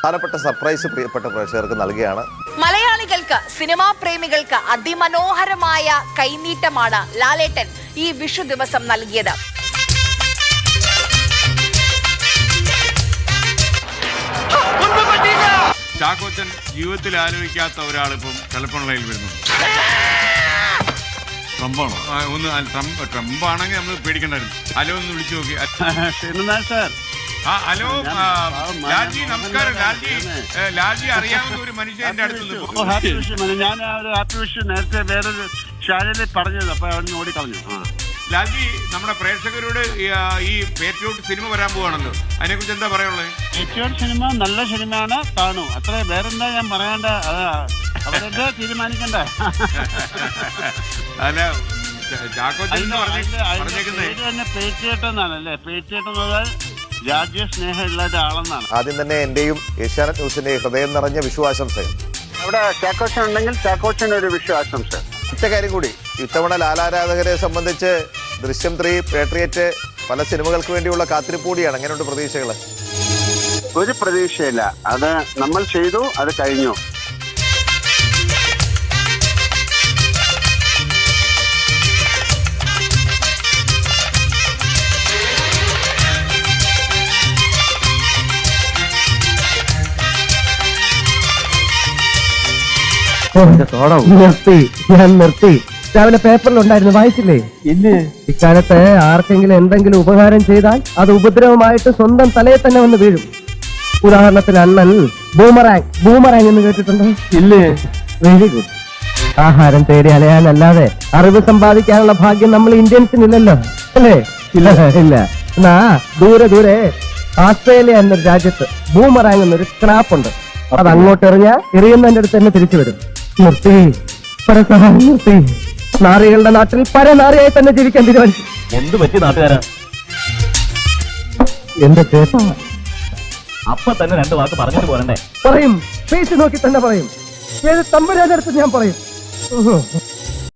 പ്രധാനപ്പെട്ട സർപ്രൈസ് പ്രിയപ്പെട്ട പ്രേക്ഷകർക്ക് നൽകുകയാണ്. മലയാളികൾക്ക്, സിനിമാ പ്രേമികൾക്ക് അതിമനോഹരമായ കൈനീട്ടമാണ് ലാലേട്ടൻ ഈ വിഷു ദിവസം നൽകിയത്. ചാക്കോച്ചൻ ജീവിതത്തിൽ ആലോചിക്കാത്ത ഒരാളിപ്പം കലപ്പണയിൽ വരുന്നു. ട്രംപാണോ? ട്രംപാണെങ്കിൽ നമ്മൾ പേടിക്കണ്ടായിരുന്നു. ഹലോ ഒന്ന് വിളിച്ചു നോക്കി. ഹലോ ലാൽജി, നമസ്കാരം. ലാൽജി അറിയാവുന്ന ഒരു മനുഷ്യൻ എന്റെ അടുത്ത്. ഞാൻ ഹാപ്പി വിഷു നേരത്തെ വേറൊരു ശാലയിൽ പറഞ്ഞത്, അപ്പൊ അവിടെ ഓടിക്കളഞ്ഞു. ലാൽജി, നമ്മുടെ പ്രേക്ഷകരോട് ഈ പേട്രിയോട്ട് സിനിമ വരാൻ പോവാണല്ലോ, അതിനെ കുറിച്ച് എന്താ പറയാനുള്ളത്? പേട്രിയോട്ട് സിനിമ നല്ല സിനിമയാണ്, കാണൂ. അത്ര വേറെന്താ ഞാൻ പറയേണ്ട, അവരെന്താ തീരുമാനിക്കണ്ട. അല്ല, ചാക്കോച്ചൻ തന്നെ പേട്രിയോട്ട് എന്നാണ് അല്ലേ? പേട്രിയോട്ട് എന്ന് പറഞ്ഞാൽ രാജ്യ സ്നേഹമുള്ള ആളെന്നാണ്. ആദ്യം തന്നെ എന്റെയും ഏഷ്യാനെറ്റ് ന്യൂസിന്റെ ഹൃദയം നിറഞ്ഞ വിഷുവാശംസകൾ. അവിടെ ചാക്കോച്ചൻ ഉണ്ടെങ്കിൽ ചാക്കോച്ചൻ ഒരു വിഷുവാശംസ. ഒറ്റ കാര്യം കൂടി, ഇത്തവണ ലാലാരാധകരെ സംബന്ധിച്ച് ദൃശ്യം 3, പേട്രിയറ്റ് പല സിനിമകൾക്ക് വേണ്ടിയുള്ള കാത്തിരിപ്പ് കൂടിയാണ്. എങ്ങനെയുണ്ട് പ്രതീക്ഷകൾ? ഒരു പ്രതീക്ഷയില്ല, അത് നമ്മൾ ചെയ്തു, അത് കഴിഞ്ഞു. നിർത്തി. രാവിലെ പേപ്പറിലുണ്ടായിരുന്നു, വായിച്ചില്ലേ? ഇല്ല. ഇക്കാലത്ത് ആർക്കെങ്കിലും എന്തെങ്കിലും ഉപകാരം ചെയ്താൽ അത് ഉപദ്രവമായിട്ട് സ്വന്തം തലയെ തന്നെ വന്ന് വീഴും. ഉദാഹരണത്തിന് അണ്ണൻ ബൂമറാങ് എന്ന് കേട്ടിട്ടുണ്ടോ? ഇല്ലേ? Very good. ആഹാരം തേടി അലയാനല്ലാതെ അറിവ് സമ്പാദിക്കാനുള്ള ഭാഗ്യം നമ്മൾ ഇന്ത്യൻസിനില്ലല്ലോ, അല്ലേ? ഇല്ല. എന്നാ ദൂരെ ആസ്ട്രേലിയ എന്നൊരു രാജ്യത്ത് ബൂമറാങ് എന്നൊരു ക്രാപ്പുണ്ട്. അത് അങ്ങോട്ട് എറിയുന്നതിന്റെ അടുത്ത് തന്നെ തിരിച്ചു വരും. നിർത്തി. നാറികളുടെ നാട്ടിൽ പരനാറിയായി തന്നെ ജീവിക്കാൻ തീരുമാനിച്ചു. എന്ത് പറ്റി നാട്ടുകാരാ? എന്റെ ചേട്ടാ, അപ്പൊ തന്നെ 2 വാക്ക് പറഞ്ഞിട്ട് പോരണ്ടേ? പറയും. ഫേസ് നോക്കി തന്നെ പറയും. ഏത് തമ്പുരാനടുത്ത് ഞാൻ പറയും.